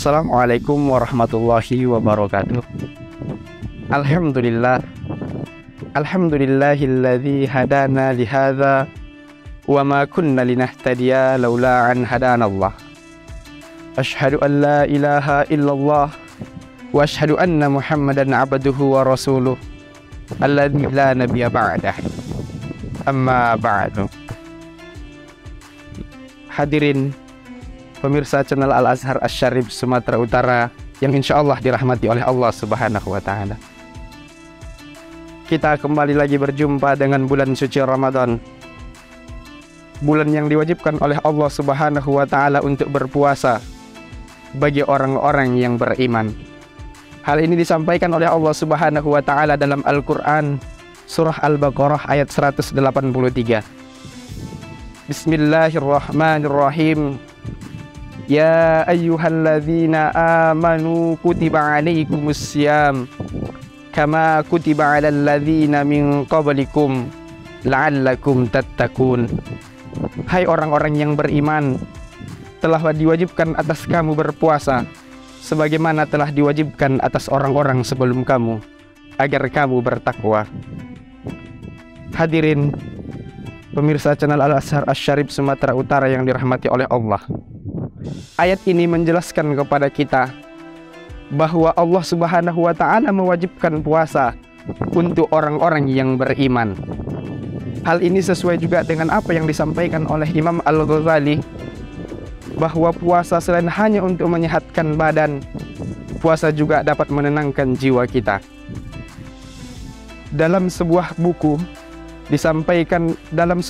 Assalamualaikum warahmatullahi wabarakatuh. Alhamdulillah. Alhamdulillahilladzi hadana lihadza wa ma kunna linahtadiya laula an hadanallah. Asyhadu an la ilaha illallah wa asyhadu anna Muhammadan abduhu wa rasuluh alladzi la nabiyya ba'dah. Amma ba'du. Hadirin pemirsa channel Al-Azhar Asy-Syarif Sumatera Utara yang insya Allah dirahmati oleh Allah Subhanahu wa Ta'ala. Kita kembali lagi berjumpa dengan bulan suci Ramadan, bulan yang diwajibkan oleh Allah Subhanahu wa Ta'ala untuk berpuasa bagi orang-orang yang beriman. Hal ini disampaikan oleh Allah Subhanahu wa Ta'ala dalam Al-Quran surah Al-Baqarah ayat 183. Bismillahirrahmanirrahim. Ya ayyuhalladzina amanu kutiba alaikumussyam kama kutiba alal ladzina min qablikum la'allakum tattaqun. Hai orang-orang yang beriman, telah diwajibkan atas kamu berpuasa sebagaimana telah diwajibkan atas orang-orang sebelum kamu agar kamu bertakwa. Hadirin pemirsa channel Al-Azhar Asy-Syarif Sumatera Utara yang dirahmati oleh Allah. Ayat ini menjelaskan kepada kita bahwa Allah Subhanahu wa Ta'ala mewajibkan puasa untuk orang-orang yang beriman. Hal ini sesuai juga dengan apa yang disampaikan oleh Imam Al-Ghazali, bahwa puasa selain hanya untuk menyehatkan badan, puasa juga dapat menenangkan jiwa kita. Dalam sebuah buku disampaikan dalam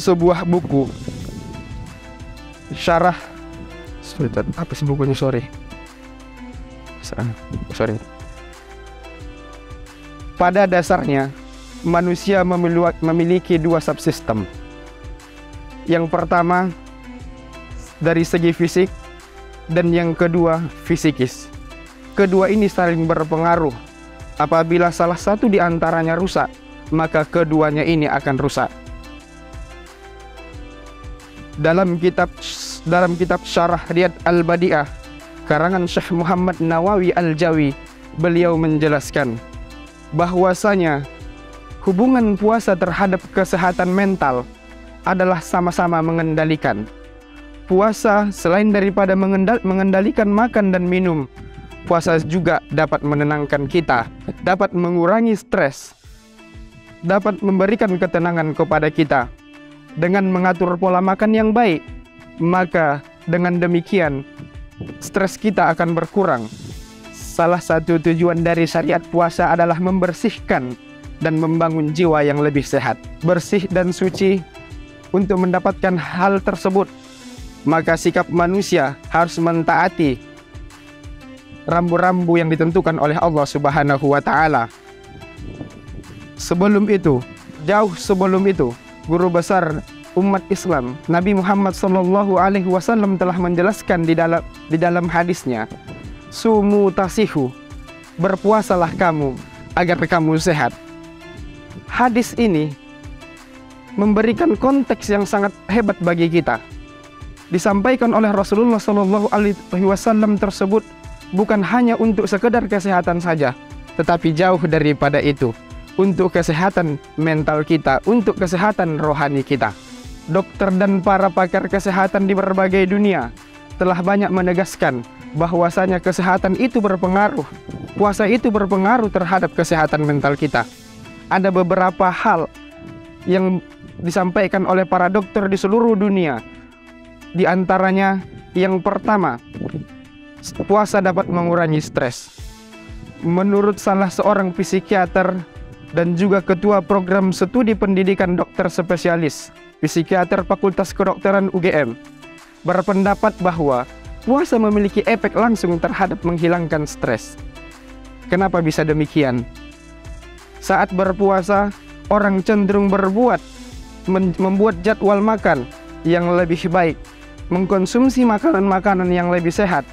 sebuah buku syarah apa sih bukunya, sorry. Pada dasarnya manusia memiliki dua subsistem. Yang pertama dari segi fisik dan yang kedua fisikis. Kedua ini saling berpengaruh. Apabila salah satu di antaranya rusak, maka keduanya ini akan rusak. Dalam kitab Syarah Riyad Al-Badi'ah karangan Syekh Muhammad Nawawi Al-Jawi, beliau menjelaskan bahwasanya hubungan puasa terhadap kesehatan mental adalah sama-sama mengendalikan. Puasa selain daripada mengendalikan makan dan minum, puasa juga dapat menenangkan kita, dapat mengurangi stres, dapat memberikan ketenangan kepada kita. Dengan mengatur pola makan yang baik, maka dengan demikian stres kita akan berkurang. Salah satu tujuan dari syariat puasa adalah membersihkan dan membangun jiwa yang lebih sehat, bersih dan suci. Untuk mendapatkan hal tersebut, maka sikap manusia harus mentaati rambu-rambu yang ditentukan oleh Allah Subhanahu wa Ta'ala. Jauh sebelum itu, guru besar umat Islam Nabi Muhammad SAW telah menjelaskan di dalam hadisnya, sumu tasihu, berpuasalah kamu agar kamu sehat. Hadis ini memberikan konteks yang sangat hebat bagi kita. Disampaikan oleh Rasulullah SAW tersebut bukan hanya untuk sekedar kesehatan saja, tetapi jauh daripada itu, untuk kesehatan mental kita, untuk kesehatan rohani kita. Dokter dan para pakar kesehatan di berbagai dunia telah banyak menegaskan bahwasanya kesehatan itu berpengaruh. Puasa itu berpengaruh terhadap kesehatan mental kita. Ada beberapa hal yang disampaikan oleh para dokter di seluruh dunia. Di antaranya yang pertama, puasa dapat mengurangi stres. Menurut salah seorang psikiater dan juga ketua program studi pendidikan dokter spesialis, psikiater Fakultas Kedokteran UGM, berpendapat bahwa puasa memiliki efek langsung terhadap menghilangkan stres. Kenapa bisa demikian? Saat berpuasa, orang cenderung membuat jadwal makan yang lebih baik, mengkonsumsi makanan-makanan yang lebih sehat.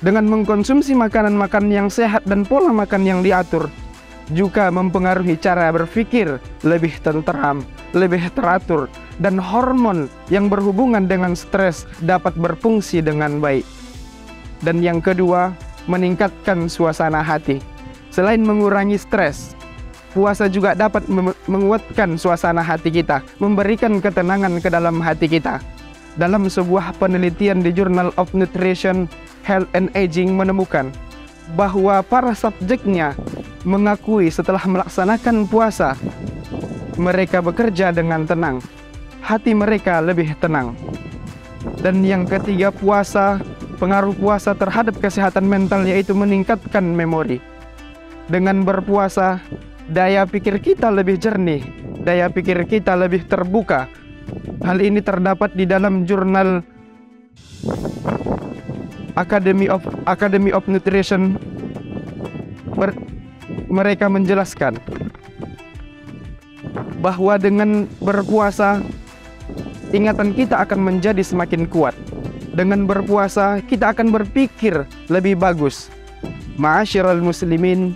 Dengan mengkonsumsi makanan-makanan yang sehat dan pola makan yang diatur, juga mempengaruhi cara berpikir lebih tenteram, lebih teratur, dan hormon yang berhubungan dengan stres dapat berfungsi dengan baik. Dan yang kedua, meningkatkan suasana hati. Selain mengurangi stres, puasa juga dapat menguatkan suasana hati kita, memberikan ketenangan ke dalam hati kita. Dalam sebuah penelitian di Journal of Nutrition, Health and Aging menemukan bahwa para subjeknya mengakui setelah melaksanakan puasa, mereka bekerja dengan tenang, hati mereka lebih tenang. Dan yang ketiga, pengaruh puasa terhadap kesehatan mental yaitu meningkatkan memori. Dengan berpuasa, daya pikir kita lebih jernih, daya pikir kita lebih terbuka. Hal ini terdapat di dalam jurnal Academy of Nutrition. Mereka menjelaskan bahwa dengan berpuasa, ingatan kita akan menjadi semakin kuat. Dengan berpuasa, kita akan berpikir lebih bagus. Ma'asyiral muslimin,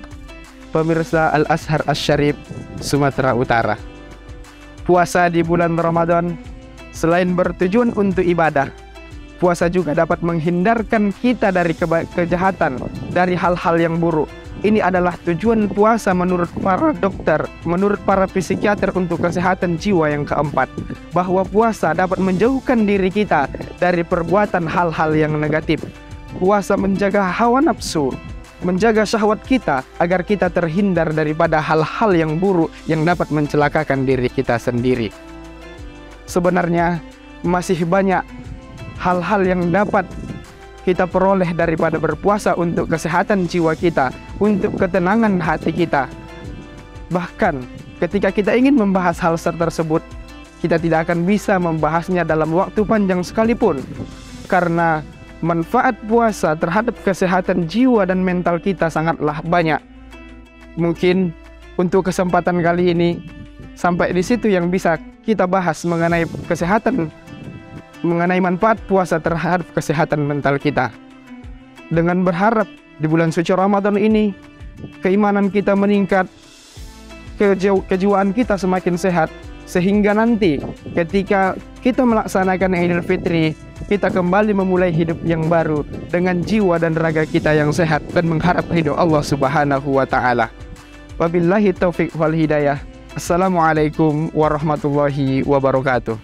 pemirsa Al-Azhar Asy-Syarif, Sumatera Utara. Puasa di bulan Ramadan selain bertujuan untuk ibadah, puasa juga dapat menghindarkan kita dari kejahatan, dari hal-hal yang buruk. Ini adalah tujuan puasa menurut para dokter, menurut para psikiater untuk kesehatan jiwa yang keempat, bahwa puasa dapat menjauhkan diri kita dari perbuatan hal-hal yang negatif. Puasa menjaga hawa nafsu, menjaga syahwat kita agar kita terhindar daripada hal-hal yang buruk yang dapat mencelakakan diri kita sendiri. Sebenarnya masih banyak hal-hal yang dapat kita peroleh daripada berpuasa untuk kesehatan jiwa kita, untuk ketenangan hati kita. Bahkan ketika kita ingin membahas hal tersebut, kita tidak akan bisa membahasnya dalam waktu panjang sekalipun, karena manfaat puasa terhadap kesehatan jiwa dan mental kita sangatlah banyak. Mungkin untuk kesempatan kali ini sampai di situ yang bisa kita bahas mengenai kesehatan, mengenai manfaat puasa terhadap kesehatan mental kita. Dengan berharap di bulan suci Ramadan ini keimanan kita meningkat, kejiwaan kita semakin sehat, sehingga nanti ketika kita melaksanakan Idul Fitri, kita kembali memulai hidup yang baru dengan jiwa dan raga kita yang sehat dan mengharap ridho Allah Subhanahu wa taala. Wabillahi taufik wal hidayah. Assalamualaikum warahmatullahi wabarakatuh.